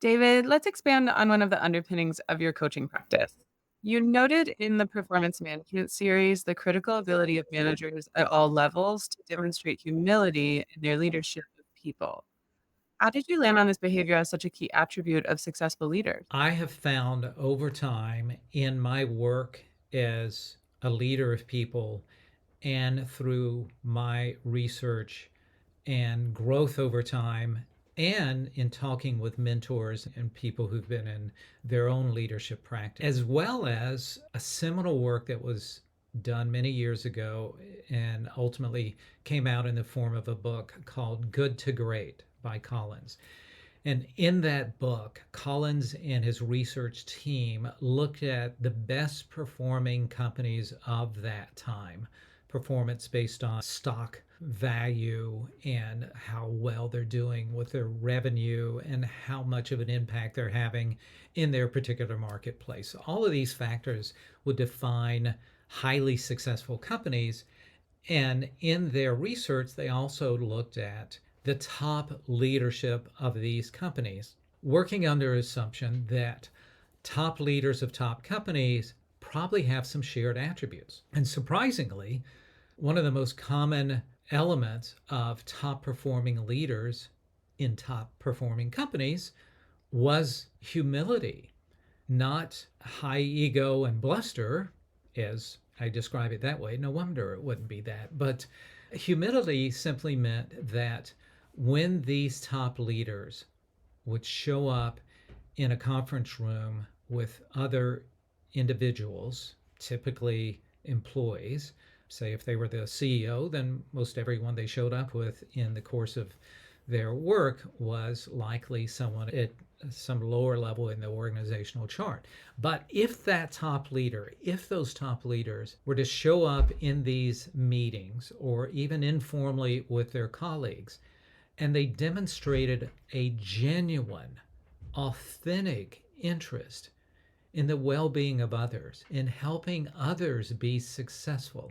David, let's expand on one of the underpinnings of your coaching practice. You noted in the performance management series the critical ability of managers at all levels to demonstrate humility in their leadership of people. How did you land on this behavior as such a key attribute of successful leaders? I have found over time in my work as a leader of people and through my research and growth over time, and in talking with mentors and people who've been in their own leadership practice, as well as a seminal work that was done many years ago and ultimately came out in the form of a book called Good to Great by Collins. And in that book, Collins and his research team looked at the best performing companies of that time, performance based on stock value and how well they're doing with their revenue and how much of an impact they're having in their particular marketplace. All of these factors would define highly successful companies. And in their research, they also looked at the top leadership of these companies, working under assumption that top leaders of top companies probably have some shared attributes. And surprisingly, one of the most common elements of top performing leaders in top performing companies was humility, not high ego and bluster, as I describe it that way. No wonder it wouldn't be that. But humility simply meant that when these top leaders would show up in a conference room with other individuals, typically employees, say if they were the CEO, then most everyone they showed up with in the course of their work was likely someone at some lower level in the organizational chart. But if that top leader, if those top leaders were to show up in these meetings or even informally with their colleagues, and they demonstrated a genuine, authentic interest in the well being of others, in helping others be successful.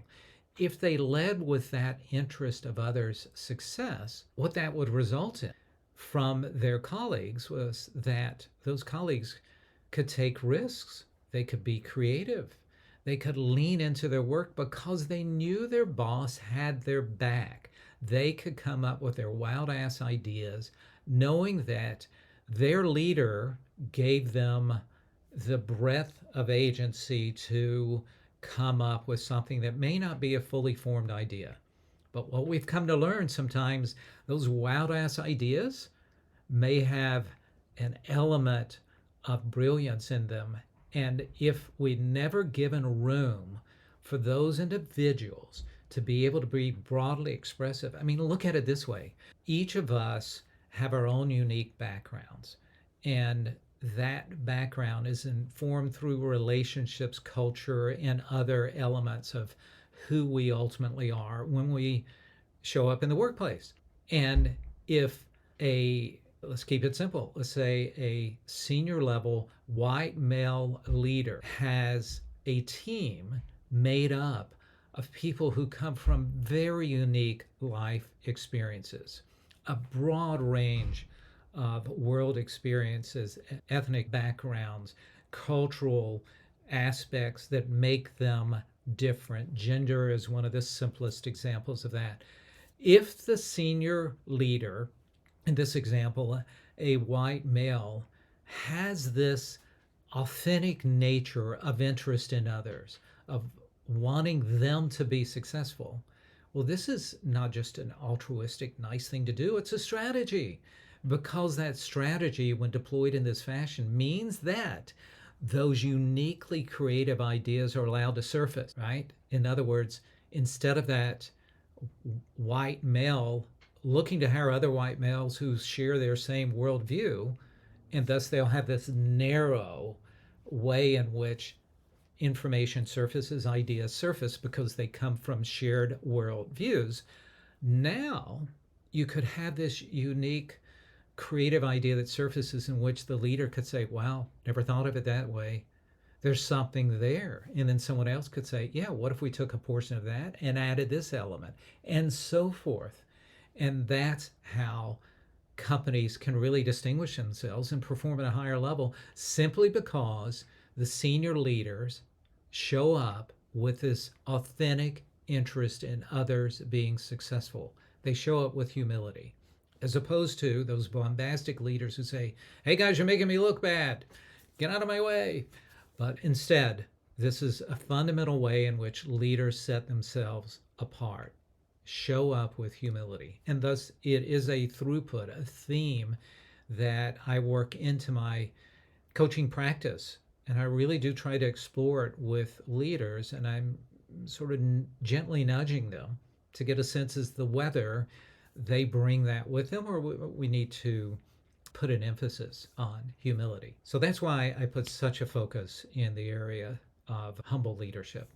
If they led with that interest of others' success, what that would result in from their colleagues was that those colleagues could take risks, they could be creative, they could lean into their work because they knew their boss had their back. They could come up with their wild ass ideas, knowing that their leader gave them the breadth of agency to come up with something that may not be a fully formed idea. But what we've come to learn sometimes, those wild ass ideas may have an element of brilliance in them. And if we'd never given room for those individuals to be able to be broadly expressive, I mean, look at it this way: each of us have our own unique backgrounds. And that background is informed through relationships, culture, and other elements of who we ultimately are when we show up in the workplace. And if let's keep it simple, let's say a senior level white male leader has a team made up of people who come from very unique life experiences, a broad range of world experiences, ethnic backgrounds, cultural aspects that make them different. Gender is one of the simplest examples of that. If the senior leader, in this example, a white male, has this authentic nature of interest in others, of wanting them to be successful, well, this is not just an altruistic, nice thing to do, it's a strategy. Because that strategy, when deployed in this fashion, means that those uniquely creative ideas are allowed to surface, right? In other words, instead of that white male looking to hire other white males who share their same worldview, and thus they'll have this narrow way in which information surfaces, ideas surface because they come from shared worldviews. Now you could have this unique creative idea that surfaces in which the leader could say, wow, never thought of it that way. There's something there. And then someone else could say, yeah, what if we took a portion of that and added this element, and so forth. And that's how companies can really distinguish themselves and perform at a higher level simply because the senior leaders show up with this authentic interest in others being successful. They show up with humility, as opposed to those bombastic leaders who say, "Hey guys, you're making me look bad. Get out of my way." But instead, this is a fundamental way in which leaders set themselves apart. Show up with humility. And thus, it is a throughput, a theme that I work into my coaching practice. And I really do try to explore it with leaders. And I'm sort of gently nudging them to get a sense as to whether they bring that with them or we need to put an emphasis on humility. So that's why I put such a focus in the area of humble leadership.